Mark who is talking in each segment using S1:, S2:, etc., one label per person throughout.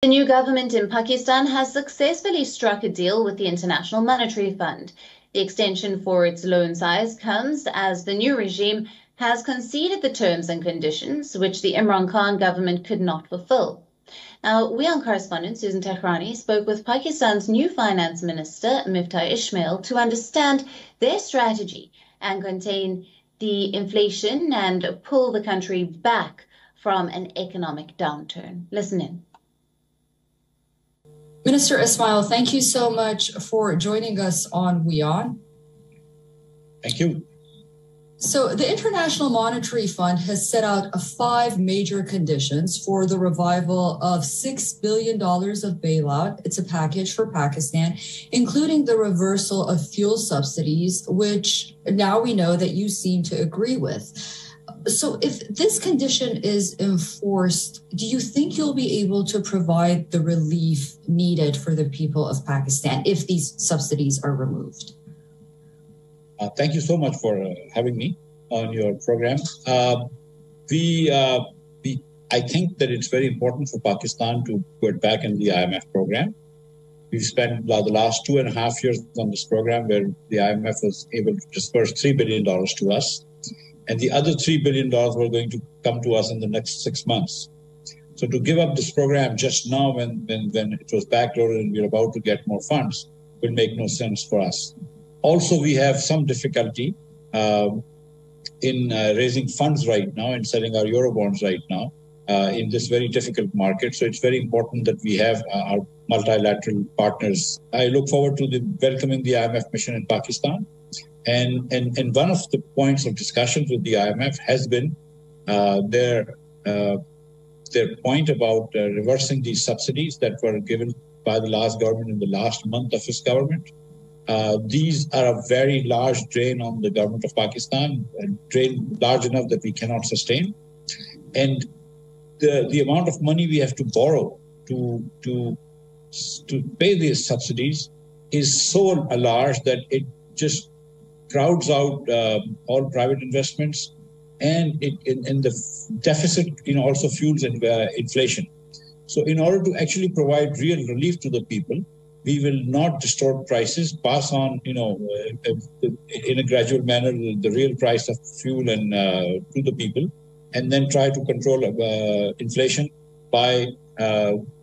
S1: The new government in Pakistan has successfully struck a deal with the International Monetary Fund. The extension for its loan size comes as the new regime has conceded the terms and conditions which the Imran Khan government could not fulfill. Now, WION correspondent Susan Tehrani spoke with Pakistan's new finance minister, Miftah Ismail, to understand their strategy and contain the inflation and pull the country back from an economic downturn. Listen in.
S2: Minister Ismail, thank you so much for joining us on WION.
S3: Thank you.
S2: So the International Monetary Fund has set out 5 major conditions for the revival of $6 billion of bailout. It's a package for Pakistan, including the reversal of fuel subsidies, which now we know that you seem to agree with. So if this condition is enforced, do you think you'll be able to provide the relief needed for the people of Pakistan if these subsidies are removed?
S3: Thank you so much for having me on your program. I think that it's very important for Pakistan to get back in the IMF program. We've spent the last 2.5 years on this program where the IMF was able to disperse $3 billion to us. And the other $3 billion were going to come to us in the next 6 months. So to give up this program just now when it was backloaded and we're about to get more funds will make no sense for us. Also, we have some difficulty in raising funds right now and selling our Eurobonds right now in this very difficult market. So it's very important that we have our multilateral partners. I look forward to welcoming the IMF mission in Pakistan. And one of the points of discussions with the IMF has been their point about reversing these subsidies that were given by the last government in the last month of its government. These are a very large drain on the government of Pakistan, a drain large enough that we cannot sustain. And the amount of money we have to borrow to pay these subsidies is so large that it just crowds out all private investments, and the deficit also fuels inflation. So in order to actually provide real relief to the people, we will not distort prices, pass on in a gradual manner the real price of fuel and to the people, and then try to control inflation by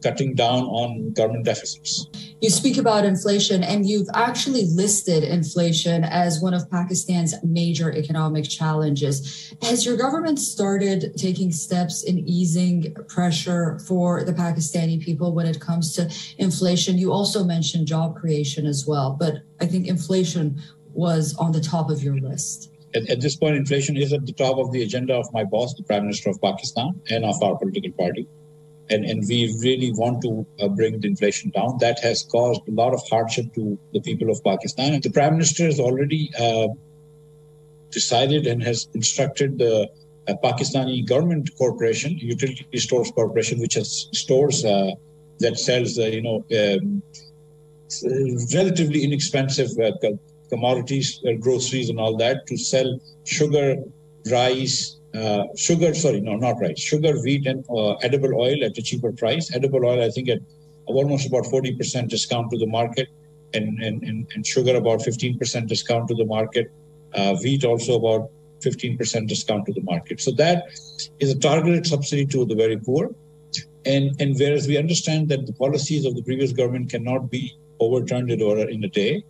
S3: cutting down on government deficits.
S2: You speak about inflation, and you've actually listed inflation as one of Pakistan's major economic challenges. Has your government started taking steps in easing pressure for the Pakistani people when it comes to inflation? You also mentioned job creation as well, but I think inflation was on the top of your list.
S3: At this point, inflation is at the top of the agenda of my boss, the Prime Minister of Pakistan, and of our political party. And we really want to bring the inflation down. That has caused a lot of hardship to the people of Pakistan. And the Prime Minister has already decided and has instructed the Pakistani Government Corporation, Utility Stores Corporation, which has stores that sells, relatively inexpensive commodities, groceries and all that, to sell sugar, rice, sugar, wheat, and edible oil at a cheaper price. Edible oil, I think, at almost about 40% discount to the market, and sugar about 15% discount to the market. Wheat also about 15% discount to the market. So that is a targeted subsidy to the very poor. And whereas we understand that the policies of the previous government cannot be overturned in a day,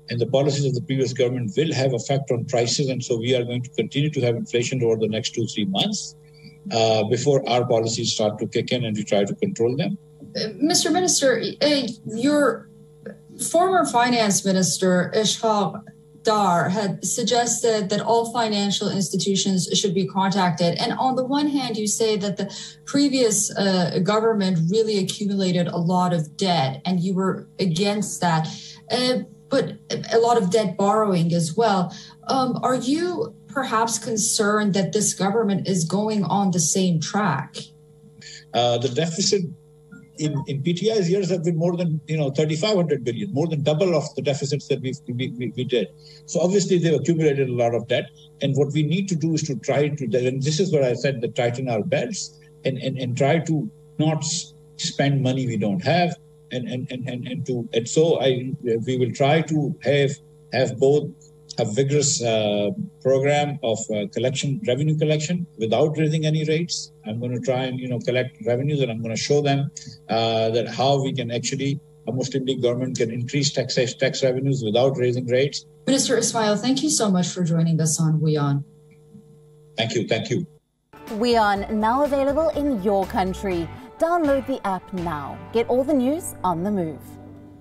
S3: and the policies of the previous government will have effect on prices. And so we are going to continue to have inflation over the next 2-3 months before our policies start to kick in and we try to control them.
S2: Mr. Minister, your former finance minister, Ishaq Dar, had suggested that all financial institutions should be contacted. And on the one hand, you say that the previous government really accumulated a lot of debt, and you were against that. But a lot of debt borrowing as well. Are you perhaps concerned that this government is going on the same track?
S3: The deficit in PTI's years have been more than 3,500 billion, more than double of the deficits that we did. So obviously they've accumulated a lot of debt, and what we need to do is to try to, and this is where I said, that tighten our belts and try to not spend money we don't have, and so we will try to have both a vigorous program of revenue collection without raising any rates. I'm going to try and collect revenues, and I'm going to show them that how we can actually, a Muslim League government can increase tax revenues without raising rates.
S2: Minister Ismail, thank you so much for joining us on WION.
S3: Thank you.
S4: WION, now available in your country. Download the app now. Get all the news on the move.